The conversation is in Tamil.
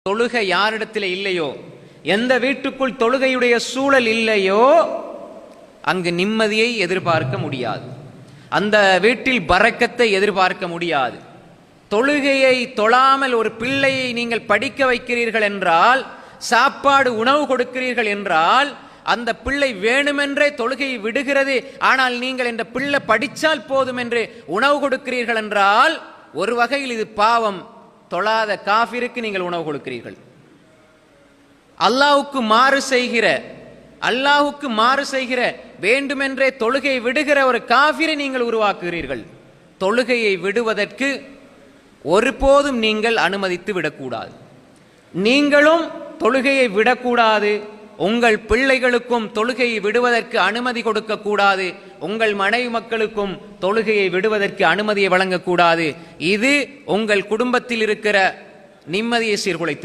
தொழுகை யாரிடத்தில் இல்லையோ, எந்த வீட்டுக்குள் தொழுகையுடைய சூழல் இல்லையோ அங்கு நிம்மதியை எதிர்பார்க்க முடியாது, அந்த வீட்டில் பரக்கத்தை எதிர்பார்க்க முடியாது. தொழுகையை தொழாமல் ஒரு பிள்ளையை நீங்கள் படிக்க வைக்கிறீர்கள் என்றால், சாப்பாடு உணவு கொடுக்கிறீர்கள் என்றால், அந்த பிள்ளை வேணுமென்றே தொழுகையை விடுகிறது. ஆனால் நீங்கள் இந்த பிள்ளை படித்தால் போதும் என்று உணவு கொடுக்கிறீர்கள் என்றால் ஒரு வகையில் இது பாவம். தொழாத காஃபிருக்கு நீங்கள் உணவு கொடுக்கிறீர்கள். அல்லாஹ்வுக்கு மாறு செய்கிற வேண்டுமென்றே தொழுகையை விடுகிற ஒரு காஃபிரை நீங்கள் உருவாக்குகிறீர்கள். தொழுகையை விடுவதற்கு ஒருபோதும் நீங்கள் அனுமதித்து விடக்கூடாது. நீங்களும் தொழுகையை விடக்கூடாது, உங்கள் பிள்ளைகளுக்கும் தொழுகையை விடுவதற்கு அனுமதி கொடுக்க கூடாது, உங்கள் மனைவி மக்களுக்கும் தொழுகையை விடுவதற்கு அனுமதியை வழங்கக்கூடாது. இது உங்கள் குடும்பத்தில் இருக்கிற நிம்மதியை சீர்குலைத்து